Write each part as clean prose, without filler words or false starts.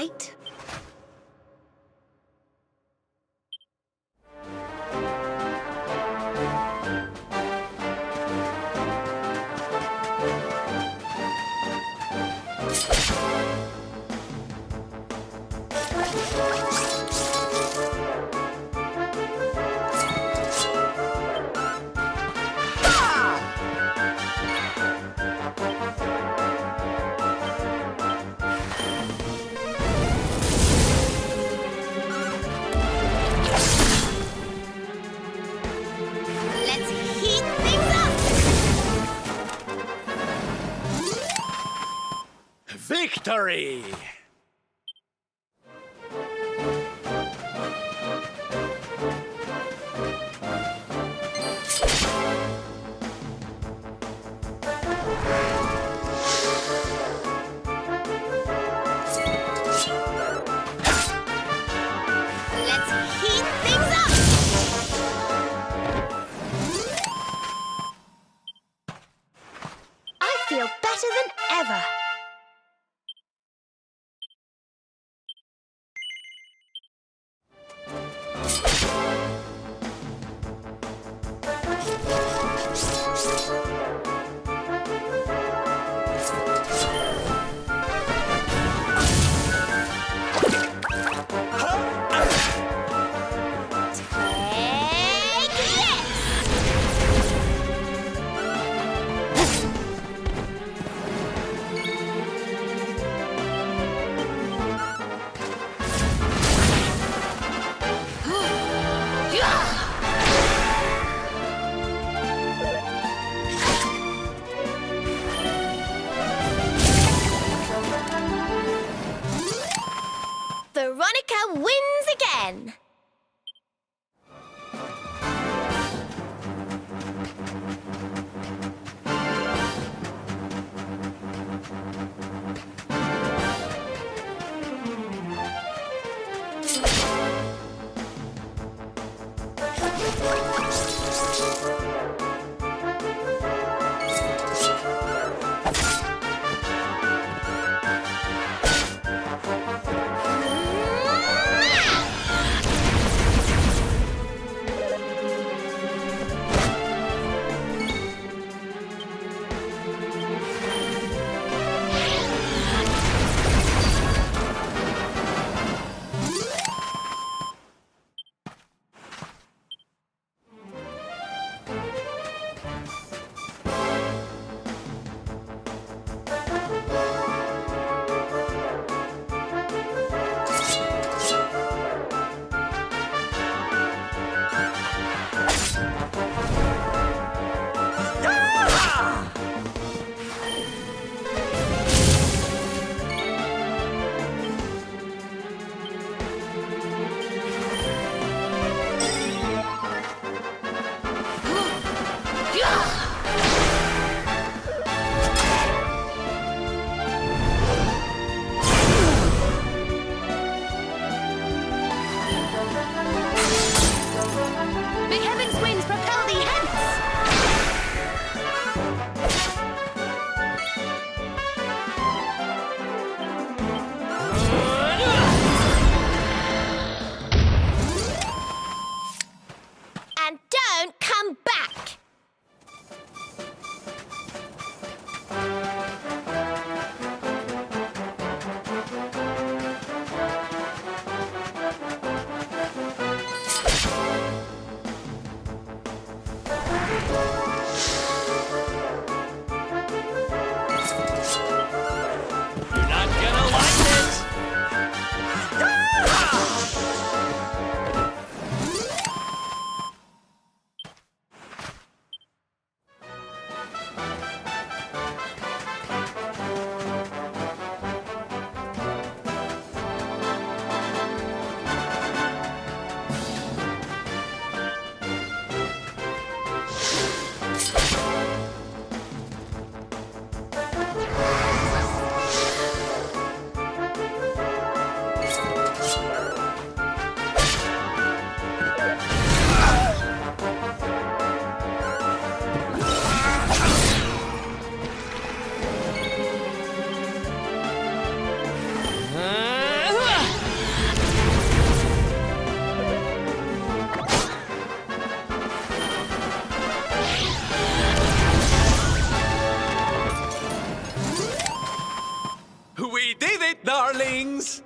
right? Let's heat things up! Victory! Let's heat things up! I feel better than ever. We did it, darlings!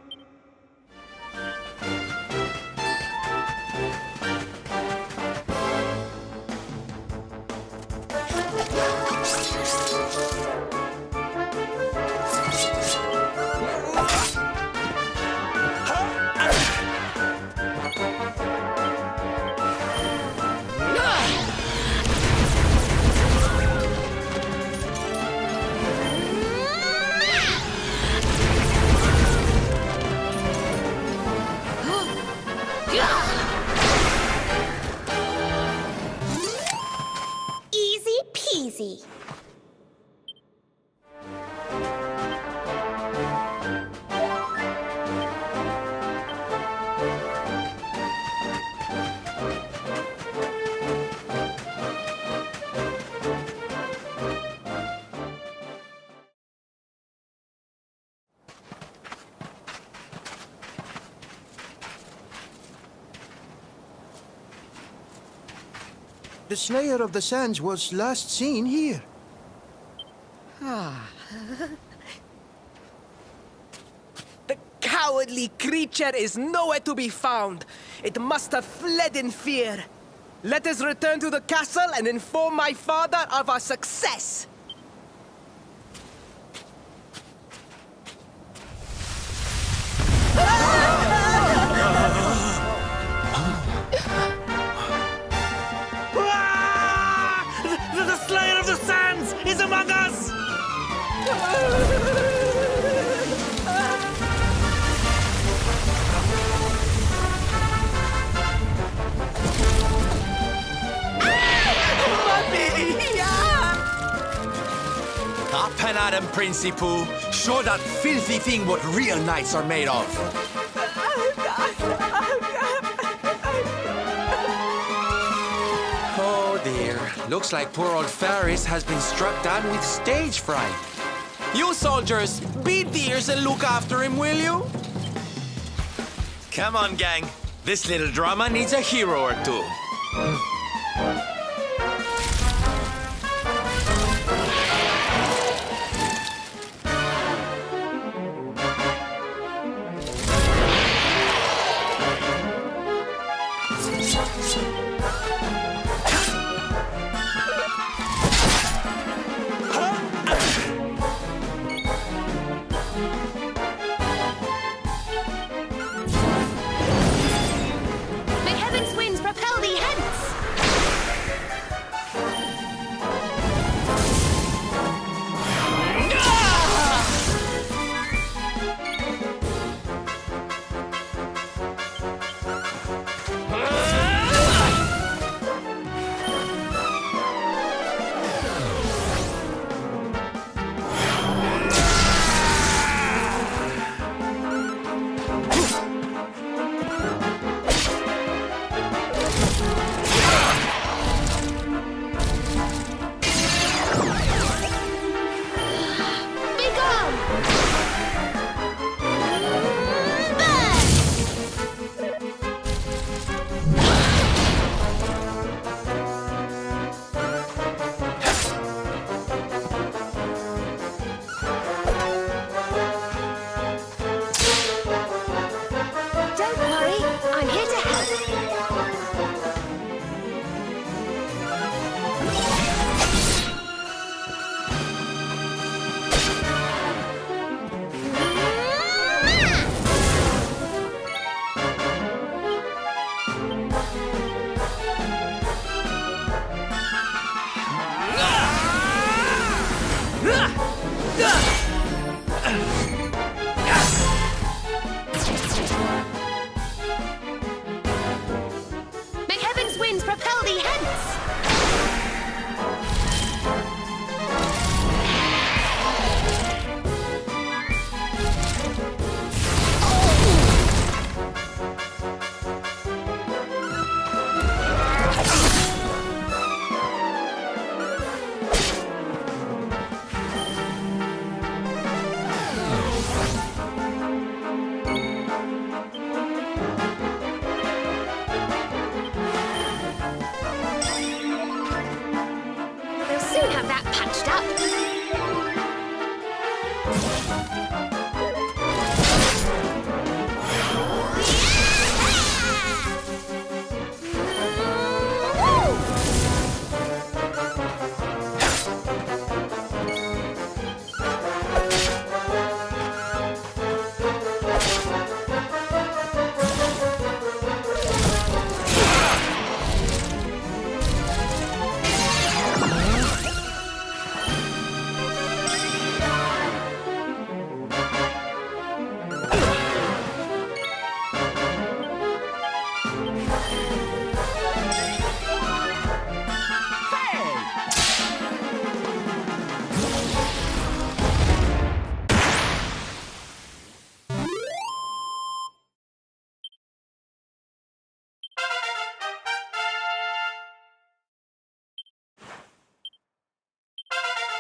Easy peasy. The Slayer of the Sands was last seen here. The cowardly creature is nowhere to be found. It must have fled in fear. Let us return to the castle and inform my father of our success. The Slayer of the Sands is among us! Up and at him, Principal. Show that filthy thing what real knights are made of. Oh dear. Looks like poor old Faris has been struck down with stage fright. You soldiers, be dears and look after him, will you? Come on, gang. This little drama needs a hero or two. May heaven's winds propel thee hence!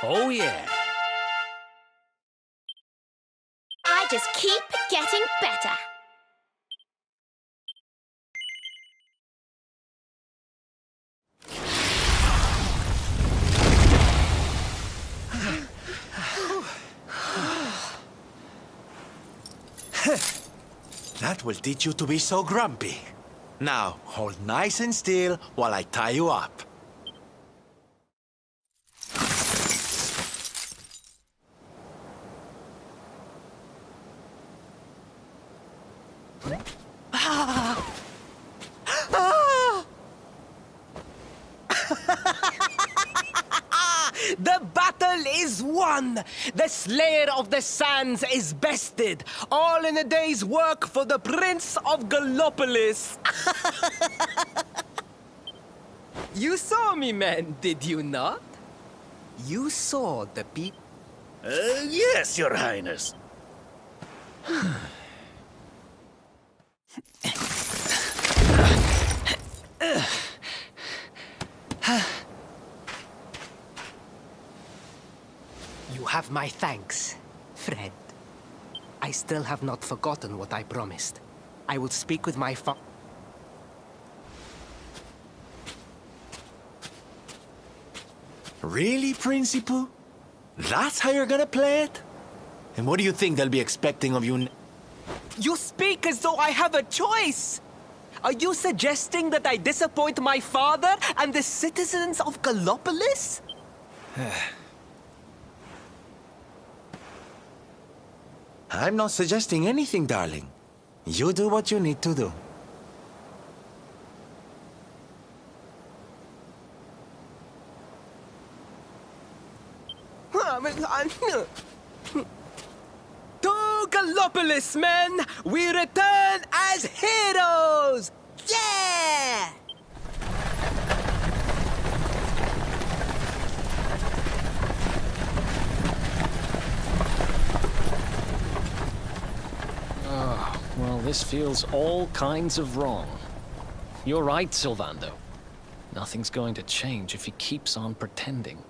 Oh, yeah. I just keep getting better. That will teach you to be so grumpy. Now, hold nice and still while I tie you up. The battle is won! The Slayer of the Sands is bested! All in a day's work for the Prince of Gallopolis! You saw me, man, did you not? You saw the people. Yes, Your Highness. You have my thanks, Fred. I still have not forgotten what I promised. I will speak with my Really, Principal? That's how you're gonna play it? And what do you think they'll be expecting of you? You speak as though I have a choice! Are you suggesting that I disappoint my father and the citizens of Gallopolis? I'm not suggesting anything, darling. You do what you need to do. To Gallopolis, men! We return as heroes! Yeah! Well, this feels all kinds of wrong. You're right, Sylvando. Nothing's going to change if he keeps on pretending.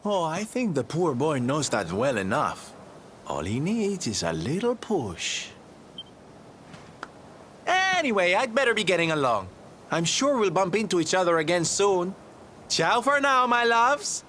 Oh, I think the poor boy knows that well enough. All he needs is a little push. Anyway, I'd better be getting along. I'm sure we'll bump into each other again soon. Ciao for now, my loves.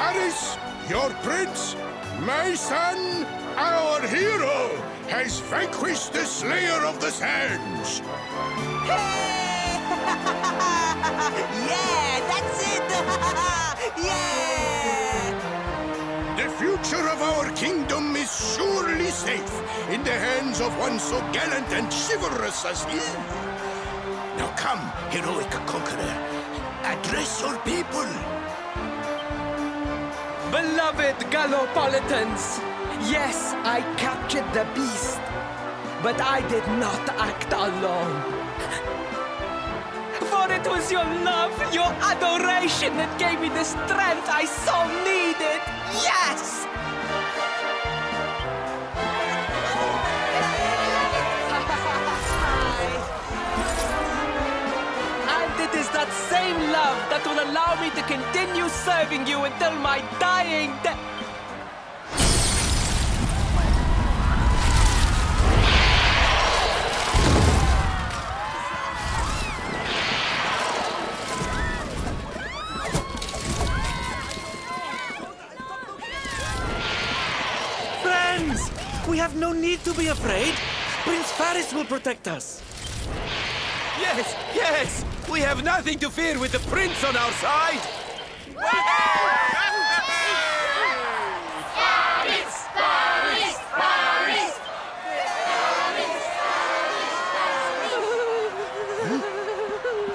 Faris, your prince, my son, our hero, has vanquished the Slayer of the Sands. Yeah, that's it! Yeah! The future of our kingdom is surely safe in the hands of one so gallant and chivalrous as he. Now come, heroic conqueror, address your people. Beloved Gallopolitans, yes, I captured the beast, but I did not act alone. For it was your love, your adoration that gave me the strength I so needed. Yes! And it is that same love that will allow me to continue serving you until my dying day. Friends! We have no need to be afraid. Prince Faris will protect us. Yes, yes! We have nothing to fear with the prince on our side!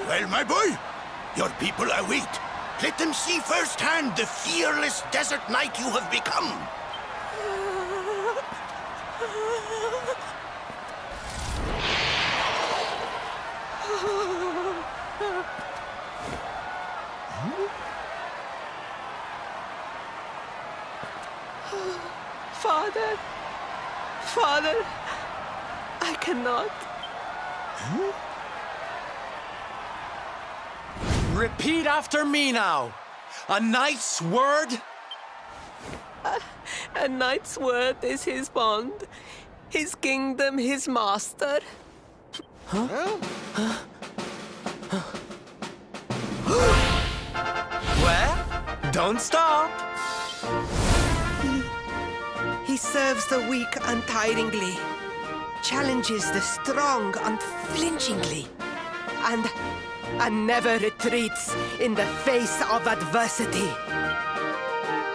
Well, my boy, your people await. Let them see firsthand the fearless desert knight you have become. Father, Father, I cannot. Repeat after me now. A knight's word? A knight's word is his bond, his kingdom, his master. Well, don't stop. He serves the weak untiringly, challenges the strong unflinchingly, and never retreats in the face of adversity.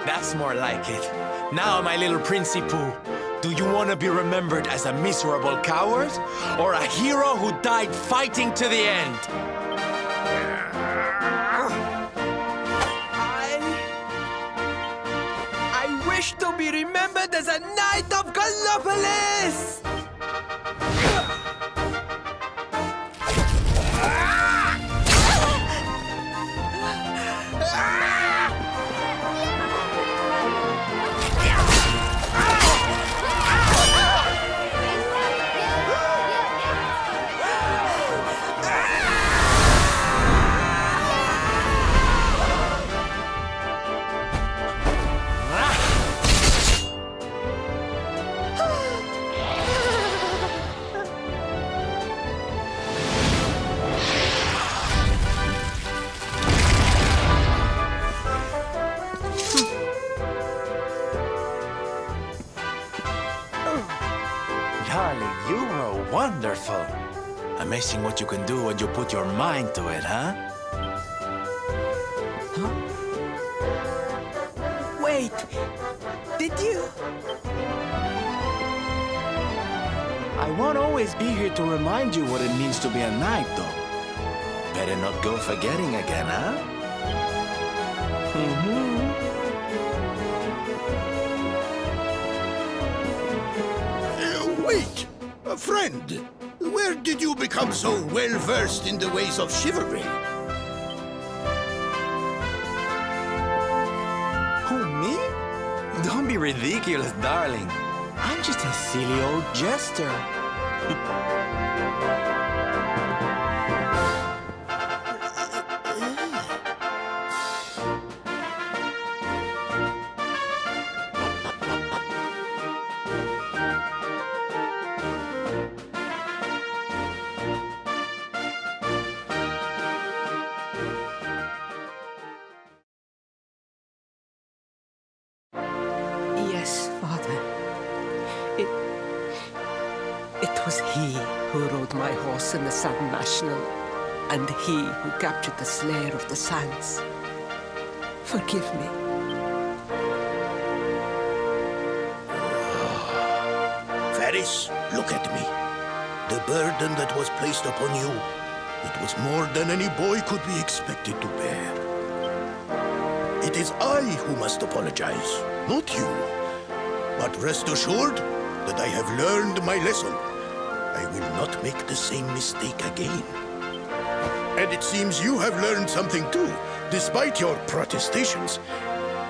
That's more like it. Now, my little Princey Pooh, do you want to be remembered as a miserable coward or a hero who died fighting to the end? I wish to be remembered as a knight of Gallopolis! Darling, you were wonderful. Amazing what you can do when you put your mind to it, huh? Wait, did you? I won't always be here to remind you what it means to be a knight, though. Better not go forgetting again, huh? Wait, a friend. Where did you become so well-versed in the ways of chivalry? Who, me? Don't be ridiculous, darling. I'm just a silly old jester. was he who rode my horse in the Sand National, and he who captured the Slayer of the Sands. Forgive me. Varys, look at me. The burden that was placed upon you, it was more than any boy could be expected to bear. It is I who must apologize, not you. But rest assured that I have learned my lesson. I will not make the same mistake again. And it seems you have learned something too, despite your protestations.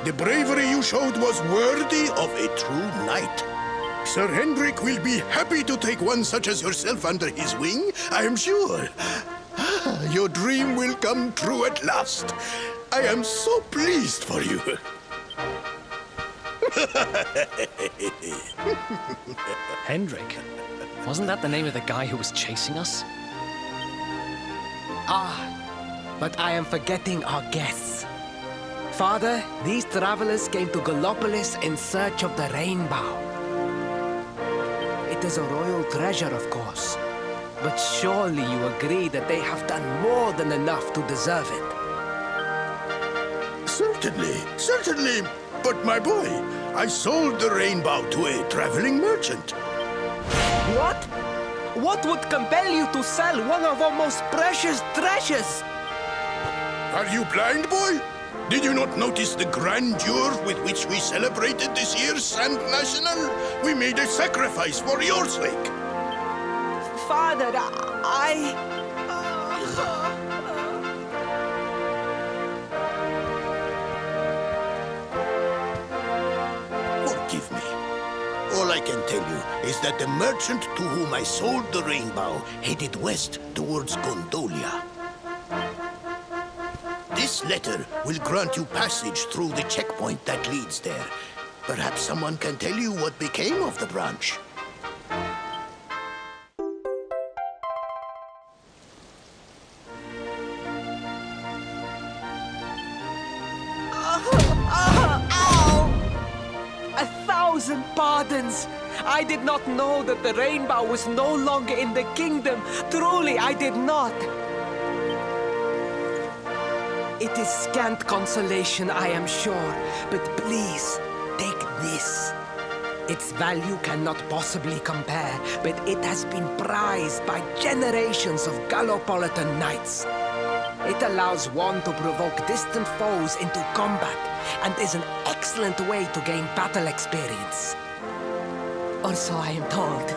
The bravery you showed was worthy of a true knight. Sir Hendrik will be happy to take one such as yourself under his wing, I am sure. Your dream will come true at last. I am so pleased for you. Hendrik? Wasn't that the name of the guy who was chasing us? But I am forgetting our guests. Father, these travelers came to Gallopolis in search of the rainbow. It is a royal treasure, of course. But surely you agree that they have done more than enough to deserve it. Certainly, certainly. But my boy, I sold the rainbow to a traveling merchant. What? What would compel you to sell one of our most precious treasures? Are you blind, boy? Did you not notice the grandeur with which we celebrated this year's Sand National? We made a sacrifice for your sake. Father, Forgive me. All I can tell you is that the merchant to whom I sold the rainbow headed west towards Gondolia. This letter will grant you passage through the checkpoint that leads there. Perhaps someone can tell you what became of the branch. A thousand pardons! I did not know that the rainbow was no longer in the kingdom. Truly, I did not. It is scant consolation, I am sure, but please, take this. Its value cannot possibly compare, but it has been prized by generations of Gallopolitan knights. It allows one to provoke distant foes into combat, and is an excellent way to gain battle experience. Or so I am told.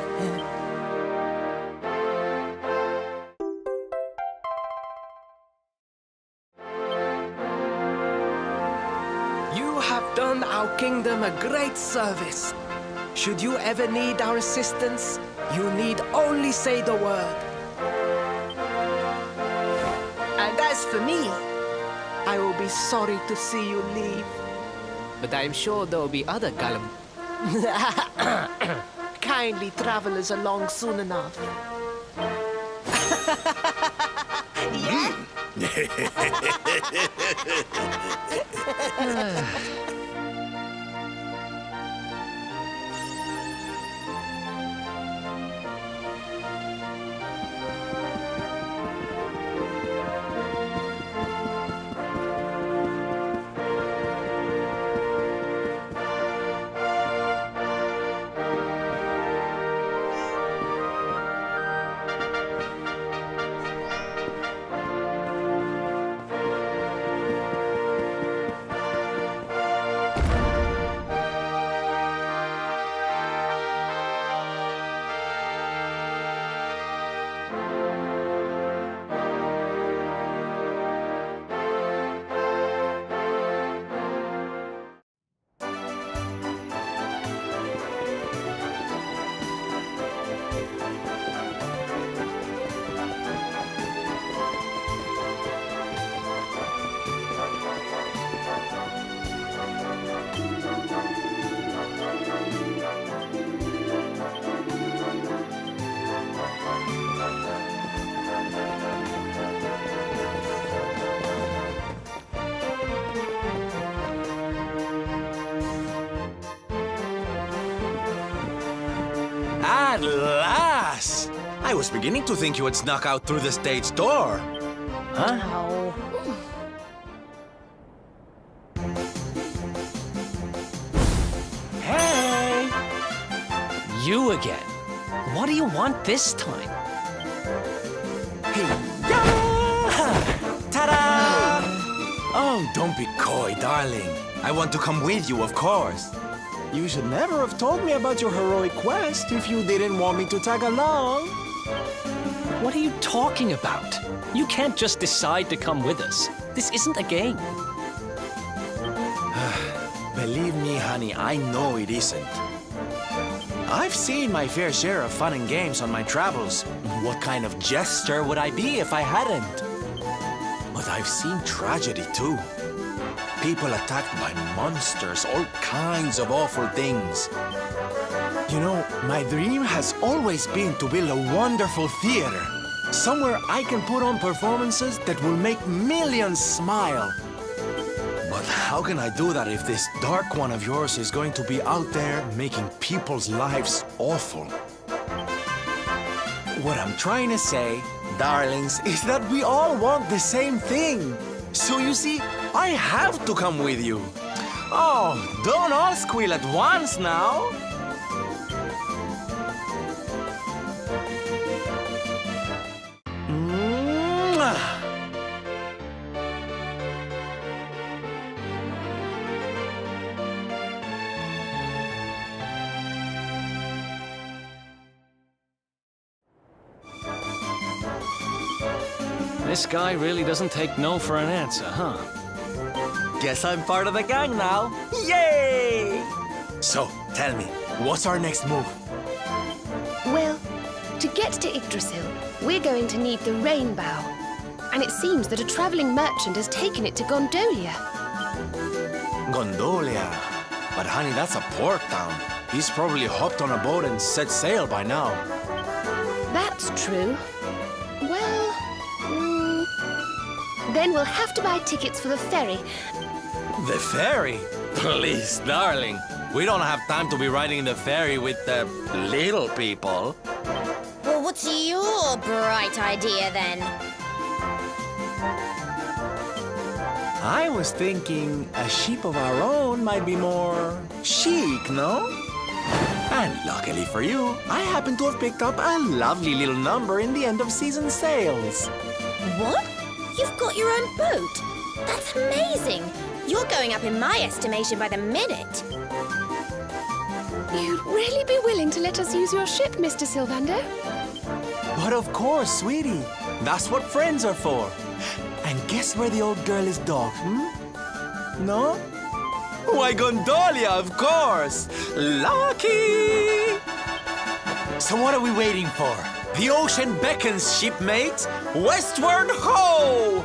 You have done our kingdom a great service. Should you ever need our assistance, you need only say the word. And as for me, I will be sorry to see you leave. But I am sure there will be other kindly travelers along soon enough. At last! I was beginning to think you had snuck out through the stage door. Huh? Oh. Hey! You again. What do you want this time? Hey, ta-da! Oh, don't be coy, darling. I want to come with you, of course. You should never have told me about your heroic quest if you didn't want me to tag along. What are you talking about? You can't just decide to come with us. This isn't a game. Believe me, honey, I know it isn't. I've seen my fair share of fun and games on my travels. What kind of jester would I be if I hadn't? But I've seen tragedy, too. People attacked by monsters, all kinds of awful things. You know, my dream has always been to build a wonderful theater. Somewhere I can put on performances that will make millions smile. But how can I do that if this dark one of yours is going to be out there making people's lives awful? What I'm trying to say, darlings, is that we all want the same thing. So you see, I have to come with you. Oh, don't all squeal at once now. Mwah. This guy really doesn't take no for an answer, huh? Guess I'm part of the gang now. Yay! So, tell me, what's our next move? Well, to get to Yggdrasil, we're going to need the rainbow. And it seems that a traveling merchant has taken it to Gondolia. Gondolia. But honey, that's a port town. He's probably hopped on a boat and set sail by now. That's true. Well, then we'll have to buy tickets for the ferry. The ferry? Please, darling. We don't have time to be riding the ferry with the little people. Well, what's your bright idea then? I was thinking a ship of our own might be more chic, no? And luckily for you, I happen to have picked up a lovely little number in the end of season sales. What? You've got your own boat? That's amazing! You're going up in my estimation by the minute. You'd really be willing to let us use your ship, Mr. Sylvando? But of course, sweetie. That's what friends are for. And guess where the old girl is docked, No? Why, Gondolia, of course! Lucky! So what are we waiting for? The ocean beckons, shipmates! Westward ho!